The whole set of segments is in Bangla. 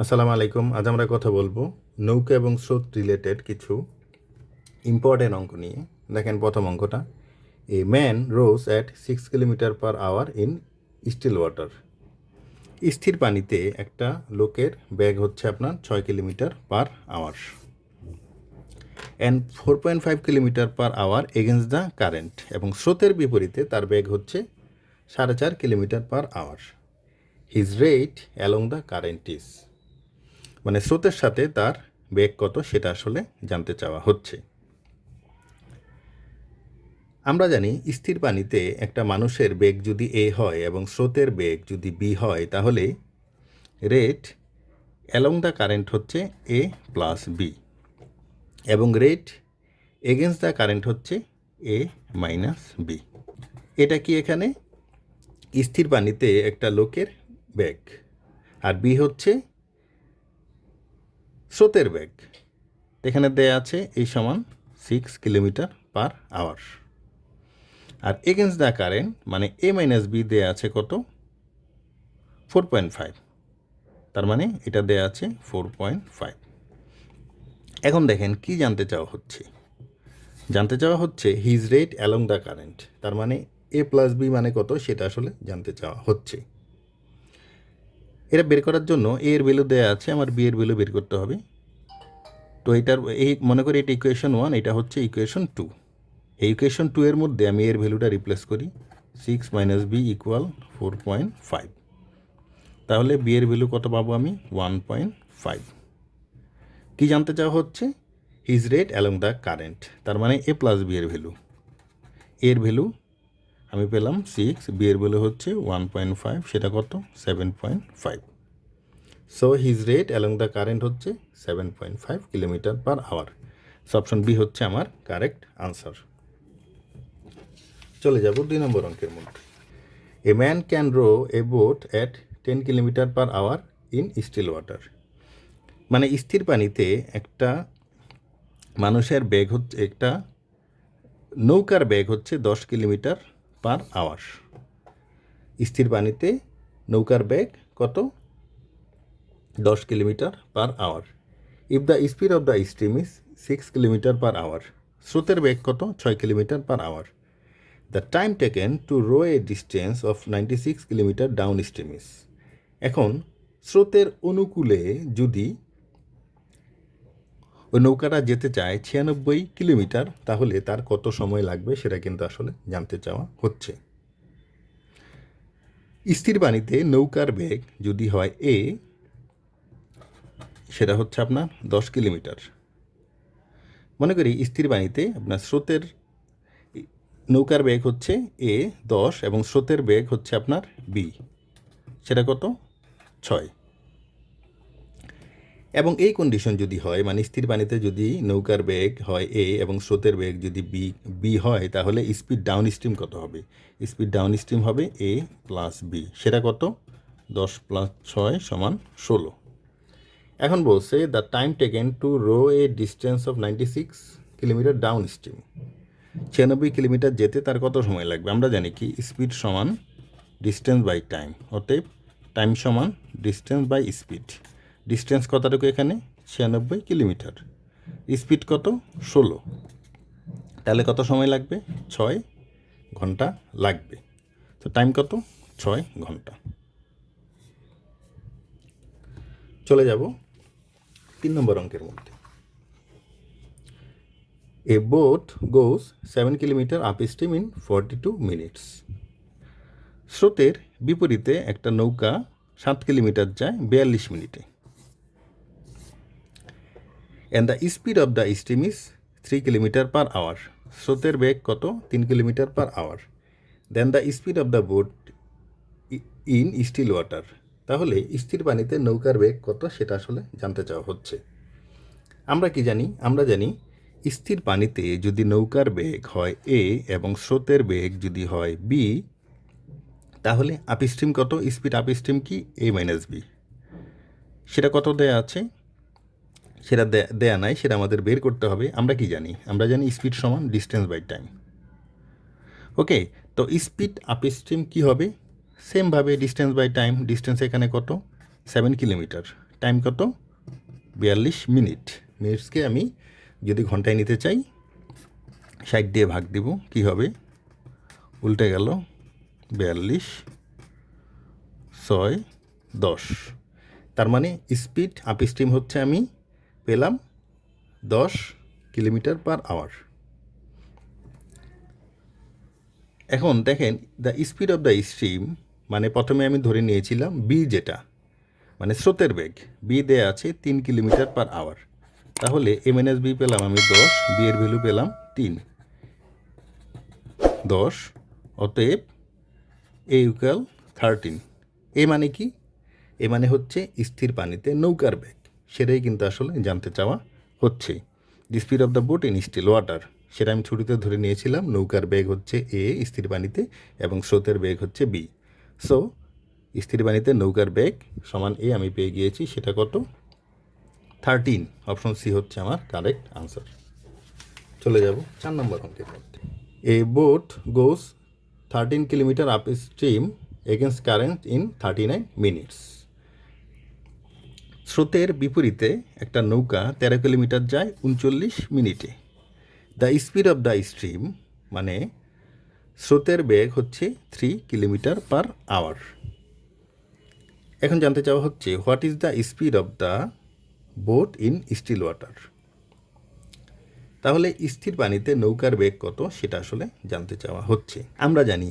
আসসালামু আলাইকুম। আজ আমরা কথা বলবো নৌকা এবং স্রোত রিলেটেড কিছু ইম্পর্টেন্ট অঙ্ক নিয়ে। দেখেন প্রথম অঙ্কটা, a man rows at 6 kilometre per hour in still water. স্থির পানিতে একটা লোকের বেগ হচ্ছে আপনার 6 kilometre per hour and 4.5 kilometre per hour against the current, এবং স্রোতের বিপরীতে তার বেগ হচ্ছে 4.5 kilometre per hour. His rate along the current is, মানে স্রোতের সাথে তার বেগ কত সেটা আসলে জানতে চাওয়া হচ্ছে। আমরা জানি স্থির পানিতে একটা মানুষের বেগ যদি এ হয় এবং স্রোতের বেগ যদি বি হয়, তাহলে রেট অ্যালং দ্য কারেন্ট হচ্ছে এ প্লাস বি, এবং রেট এগেনস্ট দ্য কারেন্ট হচ্ছে এ মাইনাস বি। এটা কি এখানে স্থির পানিতে একটা লোকের বেগ, আর বি হচ্ছে স্রোতের বেগ। এখানে দেয়া আছে এই সমান 6 কিলোমিটার পার আওয়ার, আর এগেনস্ট দ্য কারেন্ট মানে এ মাইনাস বি দেয়া আছে কত, 4.5। তার মানে এটা দেয়া আছে 4.5। এখন দেখেন কি জানতে চাওয়া হচ্ছে, জানতে চাওয়া হচ্ছে his rate along the current. তার মানে এ প্লাস বি মানে কত সেটা আসলে জানতে চাওয়া হচ্ছে। এটা বের করার জন্য এ এর ভ্যালু দেওয়া আছে, আমার বি এর ভ্যালু বের করতে হবে। তো এটার এই মনে করি এটা ইকুয়েশন 1, এটা হচ্ছে ইকুয়েশন 2। এই ইকুয়েশন 2 এর মধ্যে আমি এর ভ্যালুটা রিপ্লেস করি, 6 মাইনাস বি ইকুয়াল 4.5। তাহলে বি এর ভ্যালু কত পাবো আমি, 1.5। কি জানতে চাওয়া হচ্ছে, his rate along the current. তার মানে এ প্লাস বি এর ভ্যালু, এর ভ্যালু আমি পেলাম 6, বি এর ভ্যালু হচ্ছে 1.5, সেটা কত 7.5। So his rate along the current হচ্ছে 7.5 kilometre per hour. So option B হচ্ছে আমার কারেক্ট আনসার। চলে যাব 2 নম্বর অঙ্কের মধ্যে। A man can row a boat at 10 kilometre per hour in still water. মানে স্থির পানিতে একটা মানুষের বেগ হচ্ছে, একটা নৌকার বেগ হচ্ছে 10 কিলোমিটার পার আওয়ার। স্থির পানিতে নৌকার বেগ কত, 10 kilometre per hour. If the speed of the stream is 6 kilometre per hour, স্রোতের বেগ কত, 6 kilometre per hour. The time taken to row a distance of 96 kilometre downstream is. এখন স্রোতের অনুকূলে যদি ওই নৌকাটা যেতে চায় 96 কিলোমিটার, তাহলে তার কত সময় লাগবে সেটা কিন্তু আসলে জানতে চাওয়া হচ্ছে। স্থির পানিতে নৌকার বেগ যদি হয় এ, সেটা হচ্ছে আপনার 10 কিলোমিটার। মনে করি স্থির পানিতে আপনার স্রোতের নৌকার বেগ হচ্ছে এ 10 এবং স্রোতের বেগ হচ্ছে আপনার বি, সেটা কত 6। এবং এই কন্ডিশন যদি হয়, মানে স্থির পানিতে যদি নৌকার বেগ হয় এ এবং স্রোতের বেগ যদি বি হয়, তাহলে স্পিড ডাউন স্ট্রিম কত হবে, স্পিড ডাউন স্ট্রিম হবে এ প্লাস বি, সেটা কত 10 + 6 = 16। এখন বলছে the time taken to row a distance of 96 kilometre downstream. 96 kilometre যেতে তার কত সময় লাগবে। আমরা জানি কি স্পিড সমান ডিস্টেন্স বাই টাইম, অতএব টাইম সমান ডিস্টেন্স বাই স্পিড। ডিস্টেন্স কতটুকু এখানে, 96 কিলোমিটার, স্পিড কত 16, তাহলে কত সময় লাগবে, 6 ঘন্টা লাগবে। তো টাইম কত, 6 ঘন্টা। চলে যাব 3 নম্বর অঙ্কের মধ্যে। A boat goes 7 kilometre upstream in 42 minutes. স্রোতের বিপরীতে একটা নৌকা 7 কিলোমিটার যায় 42 মিনিটে। And the speed of the stream is 3 kilometre hour. স্রোতের বেগ কত, 3 kilometre hour. Then the speed of the boat in still water. তাহলে স্থির পানিতে নৌকার বেগ কত সেটা আসলে জানতে চাওয়া হচ্ছে। আমরা কি জানি, আমরা জানি স্থির পানিতে যদি নৌকার বেগ হয় এ এবং স্রোতের বেগ যদি হয় বি, তাহলে আপস্ট্রিম কত, স্পিড আপস্ট্রিম কি এ মাইনাস বি, সেটা কত দেয়া আছে, সেটা দেয়া নাই, সেটা আমাদের বের করতে হবে। আমরা কি জানি, আমরা জানি স্পিড সমান ডিস্টেন্স বাই টাইম। ওকে, তো স্পিড আপস্ট্রিম কি হবে, সেমভাবে ডিস্টেন্স বাই টাইম। ডিস্টেন্স এখানে কত, 7 কিলোমিটার, টাইম কত? 42 মিনিট। মিনিটসকে আমি যদি ঘন্টায় নিতে চাই 60 দিয়ে ভাগ দিব, কি হবে? উল্টে গেল, 42, 6, 10। তার মানে স্পিড আপ স্ট্রিম হচ্ছে আমি পেলাম 10 কিলোমিটার পার আওয়ার। এখন দেখেন the speed of the stream, মানে প্রথমে আমি ধরে নিয়েছিলাম বি, যেটা মানে স্রোতের বেগ বি দেয়া আছে 3 কিলোমিটার পার আওয়ার। তাহলে এ মাইনাস বি পেলাম আমি 10, বি এর ভ্যালু পেলাম 3, 10। অতএব এ ইকুয়াল 13। এ মানে কি? এ মানে হচ্ছে স্থির পানিতে নৌকার বেগ, সেটাই কিন্তু আসলে জানতে চাওয়া হচ্ছে। The speed of the boat in still water, সেটা আমি ছুটিতে ধরে নিয়েছিলাম নৌকার বেগ হচ্ছে এ স্থির পানিতে এবং স্রোতের বেগ হচ্ছে বি। সো স্থির পানিতে নৌকার বেগ সমান এ আমি পেয়ে গিয়েছি, সেটা কত? 13। অপশন সি হচ্ছে আমার কারেক্ট আনসার। চলে যাব 4 নম্বর অঙ্কের মধ্যে। A boat goes 13 kilometre up stream against current in 39 minutes. স্রোতের বিপরীতে একটা নৌকা 13 কিলোমিটার যায় 39 মিনিটে। The speed of the stream, মানে স্রোতের বেগ হচ্ছে 3 কিলোমিটার পার আওয়ার। এখন জানতে চাওয়া হচ্ছে what is the speed of the boat in still water. তাহলে স্থির পানিতে নৌকার বেগ কত সেটা আসলে জানতে চাওয়া হচ্ছে। আমরা জানি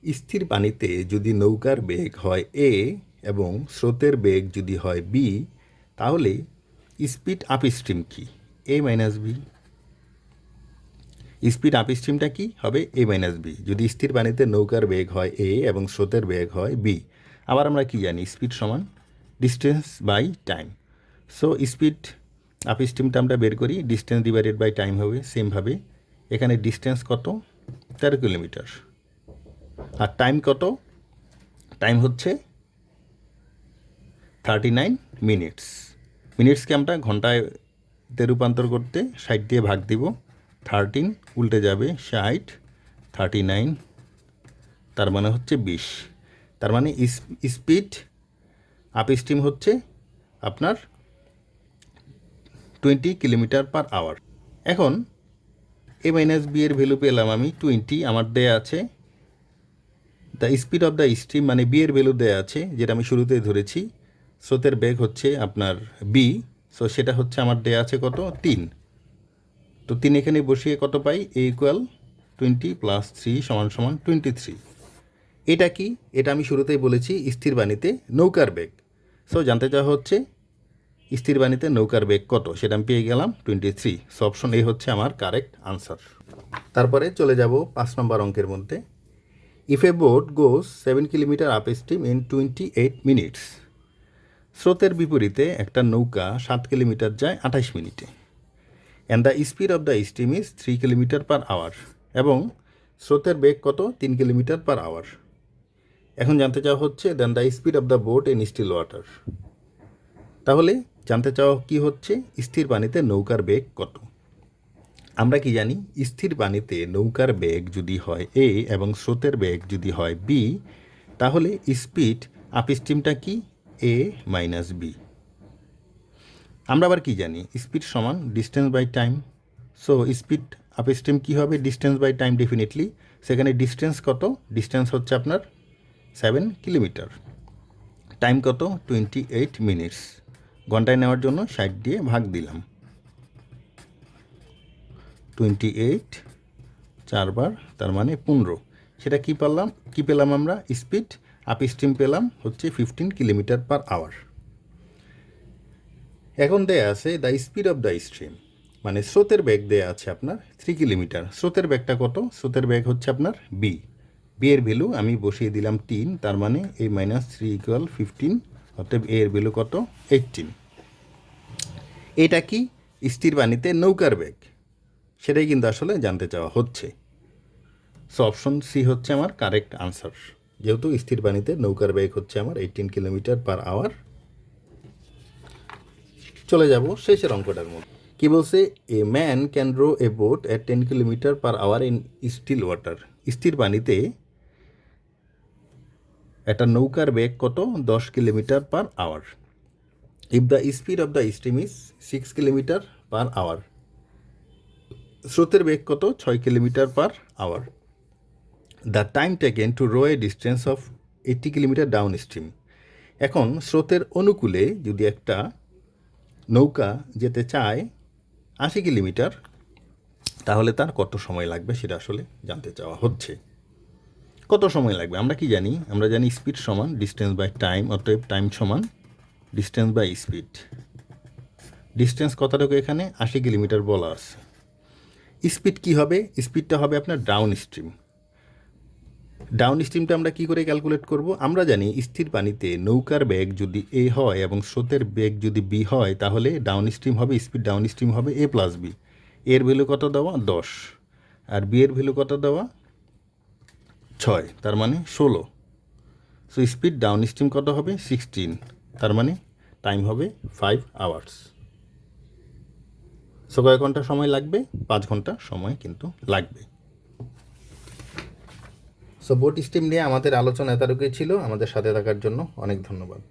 স্থির পানিতে যদি নৌকার বেগ হয় এ এবং স্রোতের বেগ যদি হয় বি, তাহলে স্পিড আপ স্ট্রিম কি? A minus B. স্পিড আপ স্ট্রিমটা কি হবে? এ মাইনাস বি, যদি স্থির পানিতে নৌকার বেগ হয় এ এবং স্রোতের বেগ হয় বি। আবার আমরা কি জানি? স্পিড সমান distance by time. So speed আপ স্ট্রিমটা আমরা বের করি, ডিস্টেন্স ডিভাইডেড বাই টাইম হবে। সেমভাবে এখানে ডিস্টেন্স কত? 13 কিলোমিটার। আর টাইম কত? টাইম হচ্ছে 39 মিনিটস। মিনিটসকে আমরা ঘন্টায়তে রূপান্তর করতে 60 দিয়ে ভাগ দিব, 13 উল্টে যাবে 60, 39, তার মানে হচ্ছে 20। তার মানে স্পিড আপ স্ট্রিম হচ্ছে আপনার 20 কিলোমিটার পার আওয়ার। এখন এ মাইনাস বি এর ভ্যালু পেলাম আমি 20, আমার দেয়া আছে the speed of the stream, মানে বি এর ভ্যালু দেয়া আছে, যেটা আমি শুরুতেই ধরেছি। স্রোতের বেগ হচ্ছে আপনার বি, সো সেটা হচ্ছে আমার দেয়া আছে কত? 3। তো 3 এখানে বসিয়ে কত পাই? এ ইকুয়াল 20 + 3 = 23। এটা কি? এটা আমি শুরুতেই বলেছি স্থির বাণীতে নৌকার বেগ। সো জানতে চাওয়া হচ্ছে স্থির বাণীতে নৌকার বেগ কত, সেটা আমি পেয়ে গেলাম 23। সো অপশন এ হচ্ছে আমার কারেক্ট আনসার। তারপরে চলে যাব 5 নম্বর অঙ্কের মধ্যে। If a boat goes 7 kilometre upstream in 28 minutes. স্রোতের বিপরীতে একটা নৌকা 7 কিলোমিটার যায় 28 মিনিটে। And the speed of the stream is 3 kilometre per hour, এবং স্রোতের বেগ কত? 3 কিলোমিটার পার আওয়ার। এখন জানতে চাওয়া হচ্ছে then the speed of the boat in still water. তাহলে জানতে চাওয়া কি হচ্ছে? স্থির পানিতে নৌকার বেগ কত। আমরা কি জানি? স্থির পানিতে নৌকার বেগ যদি হয় এ এবং স্রোতের বেগ যদি হয় বি, তাহলে স্পিড আপ স্ট্রিমটা কি? A minus B. আমরা আবার কি জানি? স্পিড সমান distance by time. So speed upstream কী হবে? Distance by time definitely. সেখানে ডিস্টেন্স কত? ডিস্টেন্স হচ্ছে আপনার 7 কিলোমিটার। টাইম কত? 28 মিনিটস। ঘন্টায় নেওয়ার জন্য 60 দিয়ে ভাগ দিলাম, 28 4 বার, তার মানে 15। সেটা কি পেলাম আমরা? স্পিড আপ স্ট্রিম পেলাম হচ্ছে 15 কিলোমিটার পার আওয়ার। এখন দেয়া আছে the speed of the stream, মানে স্রোতের বেগ দেয়া আছে আপনার 3 কিলোমিটার। স্রোতের বেগটা কত? স্রোতের বেগ হচ্ছে আপনার বি। বি এর ভ্যালু আমি বসিয়ে দিলাম 3, তার মানে এ মাইনাস 3 = 15, অতএব এর ভ্যালু কত? 18। এটা কি? স্থির পানিতে নৌকার বেগ, সেটাই কিন্তু আসলে জানতে চাওয়া হচ্ছে। সো অপশন সি হচ্ছে আমার কারেক্ট আনসার, যেহেতু স্থির পানিতে নৌকার বেগ হচ্ছে আমার 18 কিলোমিটার পার আওয়ার। চলে যাব শেষের অঙ্কটার মধ্যে। কি বলছে? A man can row a boat at 10 kilometre per hour in still water. স্থির পানিতে একটা নৌকার বেগ কত? 10 kilometre per hour. If the speed of the stream is 6 kilometre per hour, স্রোতের বেগ কত? 6 kilometre per hour. The time taken to row a distance of 80 kilometre downstream. এখন স্রোতের অনুকূলে যদি একটা নৌকা যেতে চায় 80 কিলোমিটার, তাহলে তার কত সময় লাগবে সেটা আসলে জানতে চাওয়া হচ্ছে। কত সময় লাগবে আমরা কি জানি? আমরা জানি স্পিড সমান ডিস্টেন্স বাই টাইম, অতএব টাইম সমান ডিস্টেন্স বাই স্পিড। ডিস্টেন্স কতটুকু? এখানে 80 কিলোমিটার বলা আছে। স্পিড কি হবে? স্পিডটা হবে আপনার ডাউন স্ট্রিম। ডাউন স্ট্রিমটা আমরা কি করে ক্যালকুলেট করব? আমরা জানি স্থির পানিতে নৌকার বেগ যদি এ হয় এবং স্রোতের বেগ যদি বি হয়, তাহলে ডাউন স্ট্রিম হবে, স্পিড ডাউন স্ট্রিম হবে এ প্লাস বি। এর ভ্যালু কত দেওয়া? 10, আর বি এর ভ্যালু কত দেওয়া? 6, তার মানে 16। সো স্পিড ডাউন স্ট্রিম কত হবে? 16, তার মানে টাইম হবে 5 আওয়ার্স। সো কয় ঘন্টা সময় লাগবে? 5 ঘন্টা সময় কিন্তু লাগবে। সো বোট স্টিম নিয়ে আমাদের আলোচনা এতটুকুই ছিল। আমাদের সাথে থাকার জন্য অনেক ধন্যবাদ।